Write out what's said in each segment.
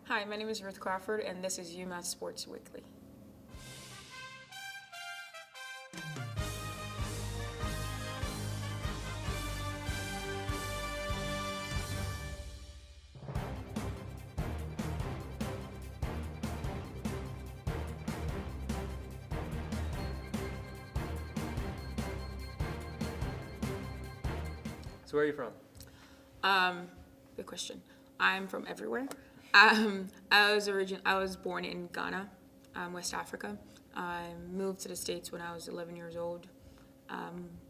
Hi, my name is Ruth Crawford, and this is UMass Sports Weekly. So where are you from? Good question. I'm from everywhere. I was born in Ghana, West Africa. I moved to the States when I was 11 years old.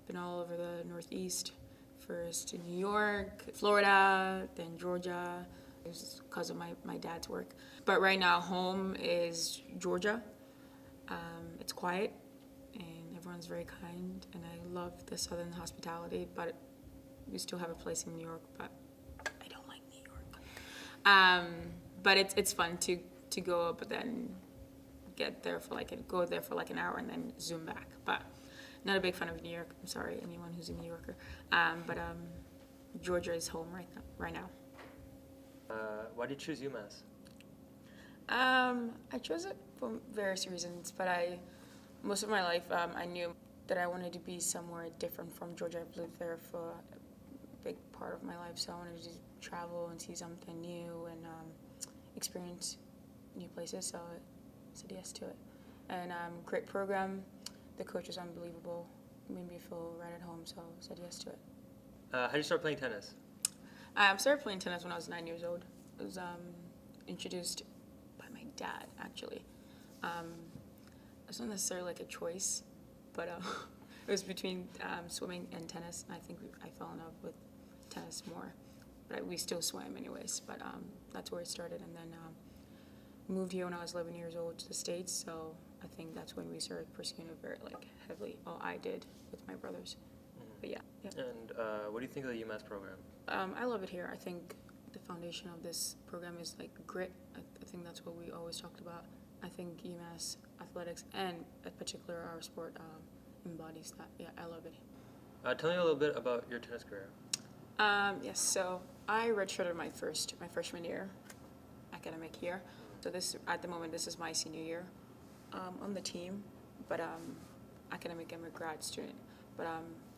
Been all over the Northeast, first in New York, Florida, then Georgia. It was because of my dad's work. But right now, home is Georgia. It's quiet, and everyone's very kind, and I love the Southern hospitality, but we still have a place in New York, but I don't like New York. But it's fun to go up, but then go there for like an hour and then zoom back. But not a big fan of New York. I'm sorry, anyone who's a New Yorker. But Georgia is home right now. Why did you choose UMass? I chose it for various reasons, but most of my life I knew that I wanted to be somewhere different from Georgia. I've lived there for a big part of my life, so I wanted to just travel and see something new and experience new places, so I said yes to it. And great program, the coach is unbelievable, made me feel right at home, so I said yes to it. How did you start playing tennis? I started playing tennis when I was 9 years old. I was introduced by my dad, actually. It's not necessarily like a choice, but it was between swimming and tennis. I think I fell in love with tennis more, but we still swam anyways. But that's where it started, and then moved here when I was 11 years old to the States. So I think that's when we started pursuing it very heavily. Oh, I did with my brothers. But yeah. And what do you think of the UMass program? I love it here. I think the foundation of this program is grit. I think that's what we always talked about. I think UMass athletics and in particular our sport embodies that. Yeah, I love it. Tell me a little bit about your tennis career. Yes, so I redshirted my freshman year, academic year. So at the moment, this is my senior year on the team, but academic, I'm a grad student. But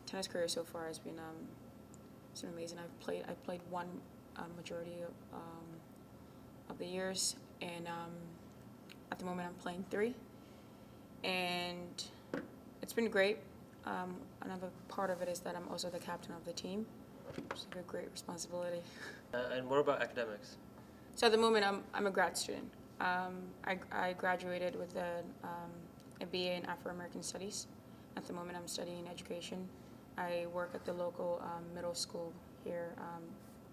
tennis career so far has been it's been amazing. I played one majority of the years, and at the moment I'm playing 3, and it's been great. Another part of it is that I'm also the captain of the team, which is a great responsibility. And what about academics? So at the moment I'm a grad student. I graduated with a BA in Afro-American Studies. At the moment I'm studying education. I work at the local middle school here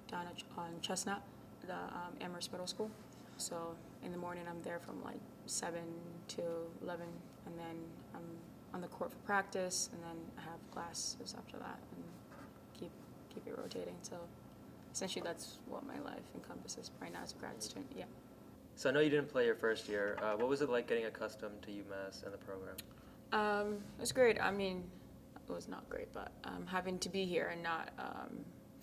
down on Chestnut, the Amherst Middle School. So in the morning I'm there from 7 to 11, and then I'm on the court for practice, and then I have classes after that, and keep it rotating. So essentially that's what my life encompasses right now as a grad student. Yeah. So I know you didn't play your first year. What was it like getting accustomed to UMass and the program? It was great. I mean, it was not great, but having to be here and not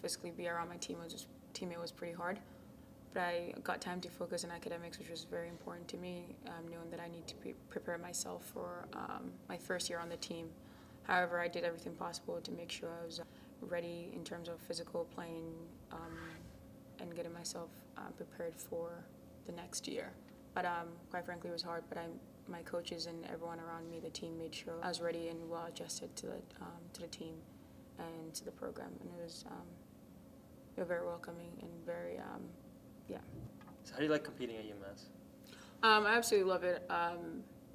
physically be around my teammate was pretty hard. But I got time to focus on academics, which was very important to me, knowing that I need to prepare myself for my first year on the team. However, I did everything possible to make sure I was ready in terms of physical playing and getting myself prepared for the next year. But quite frankly, it was hard, but my coaches and everyone around me, the team, made sure I was ready and well adjusted to the team and to the program, and they were very welcoming and very yeah. So how do you like competing at UMass? I absolutely love it.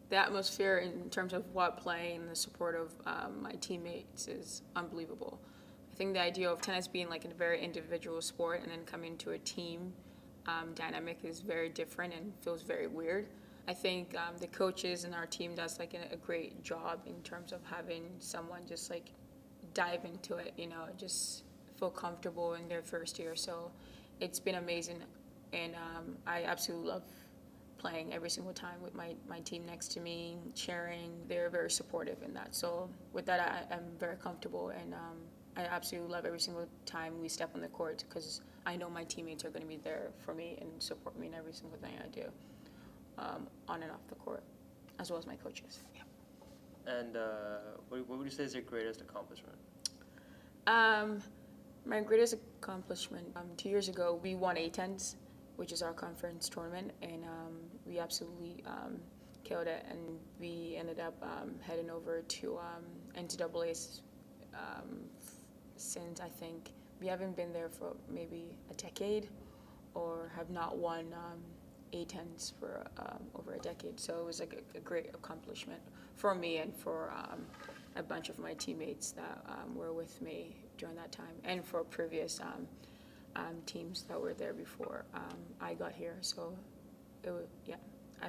The atmosphere in terms of playing and the support of my teammates is unbelievable. I think the idea of tennis being a very individual sport and then coming to a team dynamic is very different and feels very weird. I think the coaches and our team does a great job in terms of having someone just dive into it, just feel comfortable in their first year. So it's been amazing, and I absolutely love playing every single time with my team next to me, sharing. They're very supportive in that. So with that, I'm very comfortable, and I absolutely love every single time we step on the court because I know my teammates are going to be there for me and support me in every single thing I do, on and off the court, as well as my coaches. Yeah. And what would you say is your greatest accomplishment? My greatest accomplishment, 2 years ago, we won A-10s, which is our conference tournament, and we absolutely killed it, and we ended up heading over to NCAA's since I think we haven't been there for maybe a decade, or have not won A-10s for over a decade. So it was like a great accomplishment for me and for a bunch of my teammates that were with me during that time, and for previous teams that were there before I got here. So it would, yeah,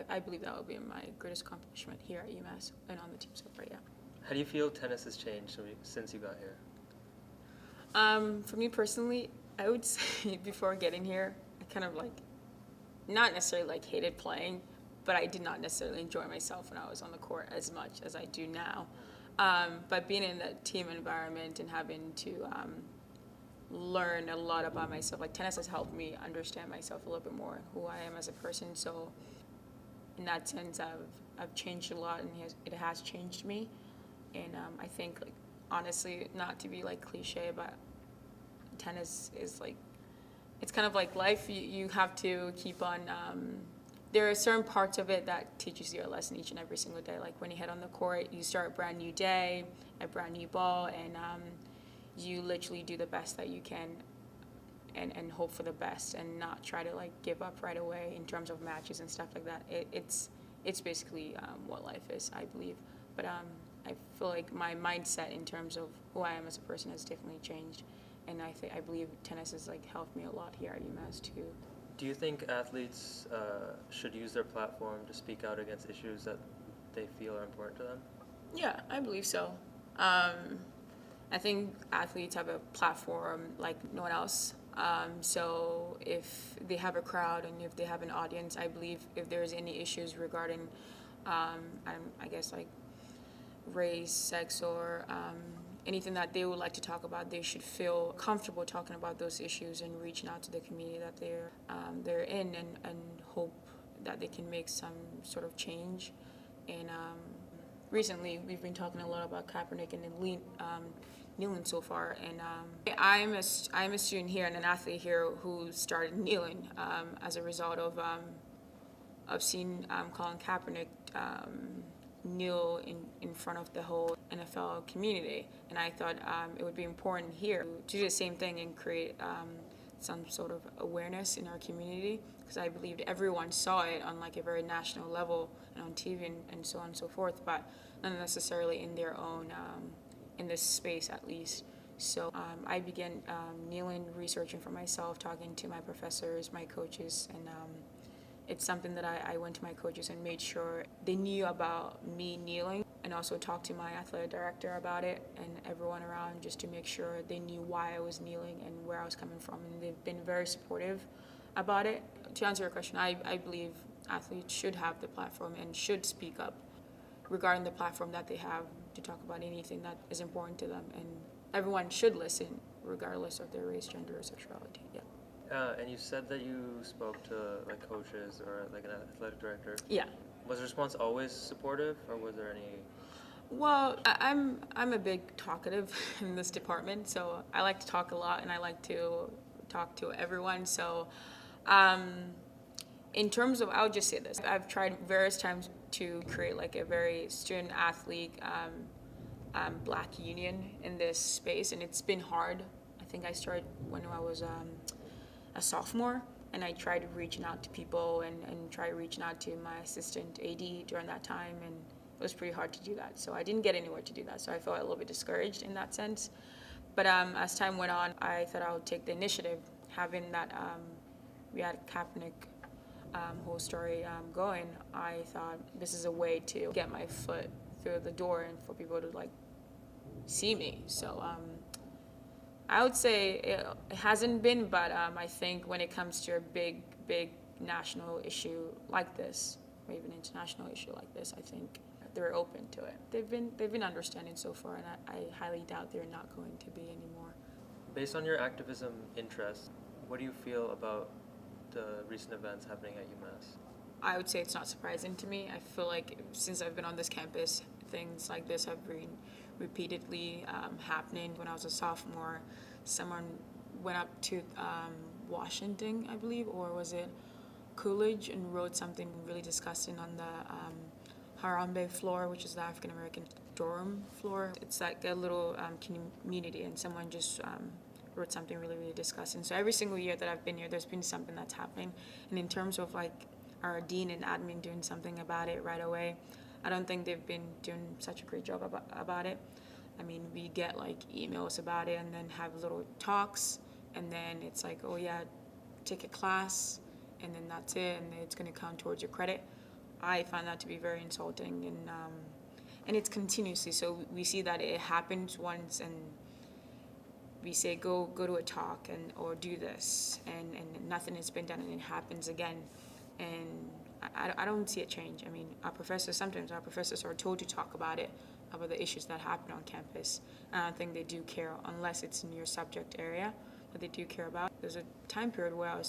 I believe that would be my greatest accomplishment here at UMass and on the team so far. Yeah. How do you feel tennis has changed since you got here? For me personally, I would say before getting here, I kind of like, not necessarily like hated playing, but I did not necessarily enjoy myself when I was on the court as much as I do now. But being in the team environment and having to learn a lot about myself, like tennis has helped me understand myself a little bit more, who I am as a person. So in that sense, I've changed a lot, and it has changed me. And I think, like, honestly, not to be like cliche, but tennis is like, it's kind of like life. You have to keep on, there are certain parts of it that teaches you a lesson each and every single day. Like when you head on the court, you start a brand new day, a brand new ball, and you literally do the best that you can, and hope for the best, and not try to like give up right away in terms of matches and stuff like that. It's basically what life is, I believe. But I feel like my mindset in terms of who I am as a person has definitely changed, and I believe tennis has like helped me a lot here at UMass too. Do you think athletes should use their platform to speak out against issues that they feel are important to them? Yeah, I believe so. I think athletes have a platform like no one else. So if they have a crowd and if they have an audience, I believe if there's any issues regarding, I guess like race, sex, or anything that they would like to talk about, they should feel comfortable talking about those issues and reaching out to the community that they're in, and hope that they can make some sort of change. And recently, we've been talking a lot about Kaepernick and kneeling so far, and I'm a student here and an athlete here who started kneeling as a result of seeing Colin Kaepernick kneel in front of the whole NFL community, and I thought it would be important here to do the same thing and create some sort of awareness in our community, because I believed everyone saw it on like a very national level and on TV and so on and so forth, but not necessarily in their own in this space at least. So I began kneeling, researching for myself, talking to my professors, my coaches, and it's something that I went to my coaches and made sure they knew about me kneeling, and also talked to my athletic director about it and everyone around, just to make sure they knew why I was kneeling and where I was coming from, and they've been very supportive about it. To answer your question, I believe athletes should have the platform and should speak up regarding the platform that they have to talk about anything that is important to them, and everyone should listen regardless of their race, gender, or sexuality. Yeah. And you said that you spoke to like coaches or like an athletic director. Yeah. Was the response always supportive, or was there any? Well, I'm a big talkative in this department, so I like to talk a lot and I like to talk to everyone. So, in terms of, I'll just say this: I've tried various times to create like a very student athlete black union in this space, and it's been hard. I think I started when I was a sophomore, and I tried reaching out to people and tried reaching out to my assistant AD during that time, and it was pretty hard to do that. So I didn't get anywhere to do that, so I felt a little bit discouraged in that sense. But as time went on, I thought I would take the initiative, having that we had Kaepernick whole story going. I thought this is a way to get my foot through the door and for people to like see me. So I would say it hasn't been, but I think when it comes to a big national issue like this, or even international issue like this, I think they're open to it. They've been understanding so far, and I highly doubt they're not going to be anymore. Based on your activism interests, What do you feel about the recent events happening at UMass? I would say it's not surprising to me. I feel like since I've been on this campus, things like this have been repeatedly happening. When I was a sophomore, someone went up to Washington, I believe, or was it Coolidge, and wrote something really disgusting on the Harambe floor, which is the African American dorm floor. It's like a little community, and someone just wrote something really, really disgusting. So every single year that I've been here, there's been something that's happening. And in terms of like our dean and admin doing something about it right away, I don't think they've been doing such a great job about it. I mean, we get like emails about it and then have little talks, and then it's like, oh yeah, take a class, and then that's it, and it's going to count towards your credit. I find that to be very insulting, and it's continuously. So we see that it happens once, and we say go to a talk or do this, and nothing has been done, and it happens again, and I don't see it change. I mean, sometimes our professors are told to talk about the issues that happen on campus. And I don't think they do care unless it's in your subject area, but they do care about. There's a time period where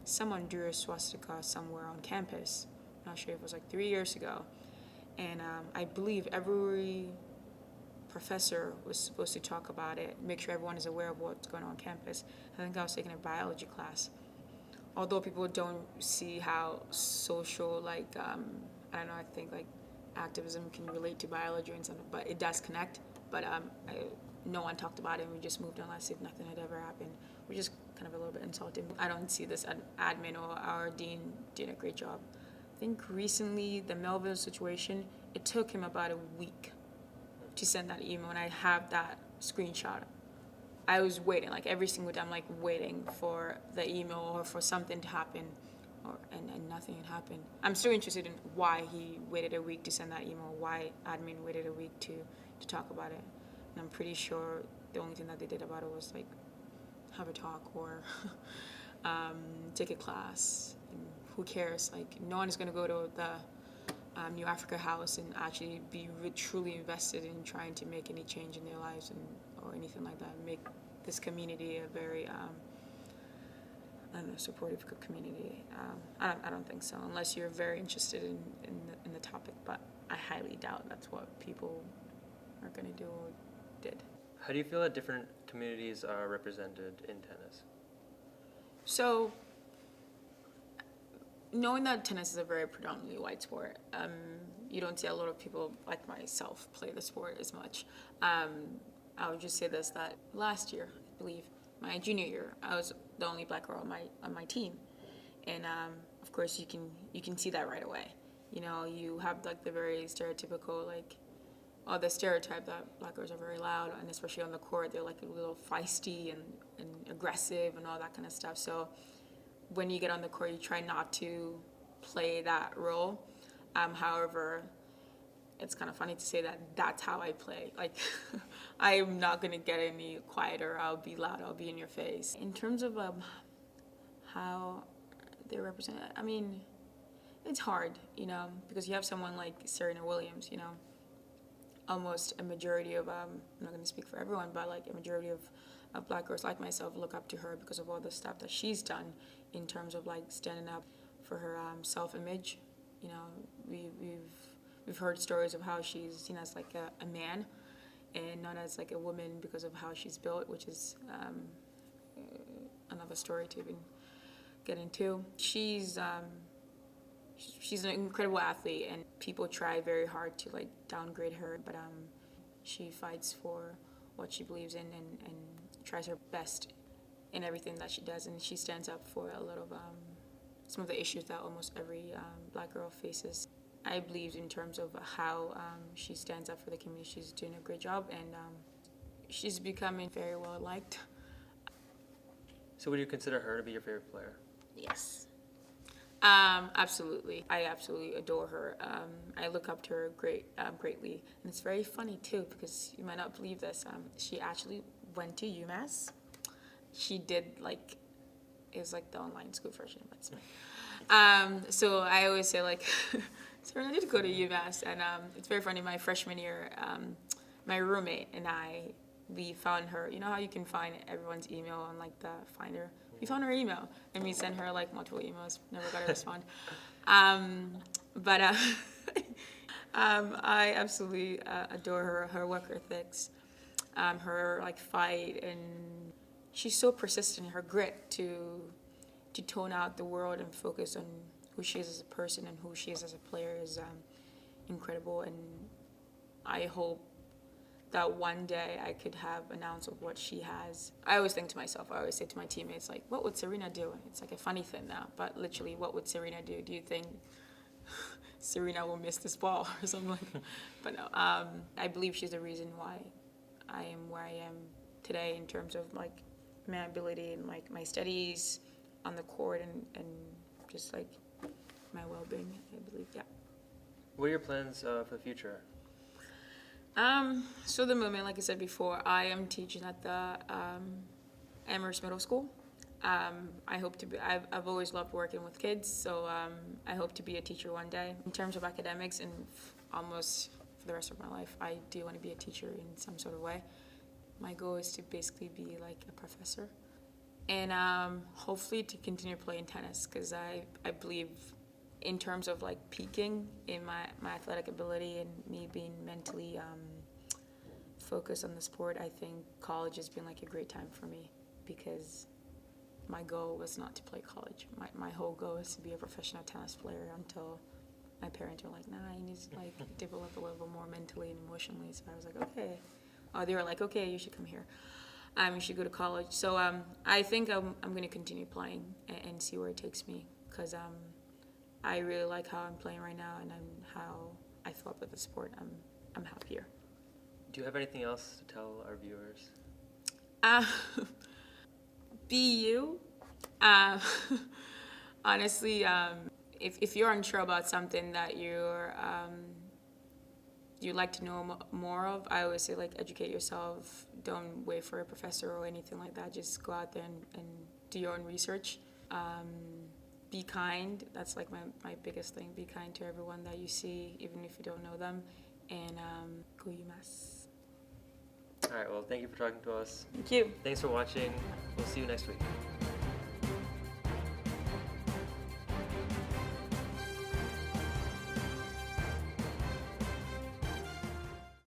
someone drew a swastika somewhere on campus. I'm not sure if it was like 3 years ago, and I believe every professor was supposed to talk about it, make sure everyone is aware of what's going on campus. I think I was taking a biology class. Although people don't see how social, I don't know, I think like activism can relate to biology and something, but it does connect. But no one talked about it, and we just moved on as if nothing had ever happened, which is kind of a little bit insulting. I don't see this admin or our dean doing a great job. I think recently, the Melville situation, it took him about a week to send that email, and I have that screenshot. I was waiting, like every single day, I'm like waiting for the email or for something to happen, and nothing had happened. I'm still interested in why he waited a week to send that email, why admin waited a week to talk about it. And I'm pretty sure the only thing that they did about it was like have a talk or take a class. And who cares? Like no one is gonna go to the New Africa House and actually be truly invested in trying to make any change in their lives or anything like that. Make this community a very supportive community. I don't think so, unless you're very interested in the topic. But I highly doubt that's what people are going to do or did. How do you feel that different communities are represented in tennis? So, knowing that tennis is a very predominantly white sport, you don't see a lot of people like myself play the sport as much. I would just say this, that last year, I believe, my junior year, I was the only black girl on my team. And of course you can see that right away. You know, you have like the very stereotypical, the stereotype that black girls are very loud, and especially on the court, they're like a little feisty and aggressive and all that kind of stuff. So when you get on the court, you try not to play that role. However, it's kind of funny to say that that's how I play. Like, I'm not going to get any quieter. I'll be loud. I'll be in your face. In terms of how they represent, I mean, it's hard, you know, because you have someone like Serena Williams, you know, almost a majority of, I'm not going to speak for everyone, but like a majority of black girls like myself look up to her because of all the stuff that she's done in terms of like standing up for her self-image. You know, we've heard stories of how she's seen as like a man and not as like a woman because of how she's built, which is another story to even get into. She's an incredible athlete, and people try very hard to like downgrade her, but she fights for what she believes in and tries her best in everything that she does, and she stands up for a lot of some of the issues that almost every black girl faces. I believe in terms of how she stands up for the community, she's doing a great job, and she's becoming very well liked. So would you consider her to be your favorite player? Yes. Absolutely. I absolutely adore her. I look up to her greatly. And it's very funny too, because you might not believe this. She actually went to UMass. She did it was like the online school version, but so I always say Serena did go to UMass, and it's very funny. My freshman year, my roommate and I we found her. You know how you can find everyone's email on like the Finder? We found her email, and we sent her like multiple emails. Never got a respond. But I absolutely adore her work ethics, her like fight, and she's so persistent. Her grit to tone out the world and focus on who she is as a person and who she is as a player is incredible. And I hope that one day I could have an ounce of what she has. I always think to myself, I always say to my teammates, like, what would Serena do? And it's like a funny thing now, but literally, what would Serena do? Do you think Serena will miss this ball or something like that? But no, I believe she's the reason why I am where I am today in terms of like my ability and like my studies on the court and just like my well-being, I believe, yeah. What are your plans for the future? So the moment, like I said before, I am teaching at the Amherst Middle School. I hope to be, I've always loved working with kids, so I hope to be a teacher one day. In terms of academics and almost for the rest of my life, I do want to be a teacher in some sort of way. My goal is to basically be like a professor. And hopefully to continue playing tennis, because I believe in terms of like peaking in my athletic ability and me being mentally focused on the sport, I think college has been like a great time for me, because my goal was not to play college. My whole goal is to be a professional tennis player until my parents were like, nah, you need to like develop a little more mentally and emotionally. So I was like, okay. They were like, okay, you should come here. You should go to college. So I think I'm going to continue playing and see where it takes me, because I really like how I'm playing right now and how I feel about the sport. I'm happier. Do you have anything else to tell our viewers? Be you. Honestly, if you're unsure about something that you'd like to know more of, I always say like educate yourself. Don't wait for a professor or anything like that. Just go out there and do your own research. Be kind. That's like my biggest thing. Be kind to everyone that you see, even if you don't know them. And go Umass. All right, well, thank you for talking to us. Thank you. Thanks for watching. We'll see you next week.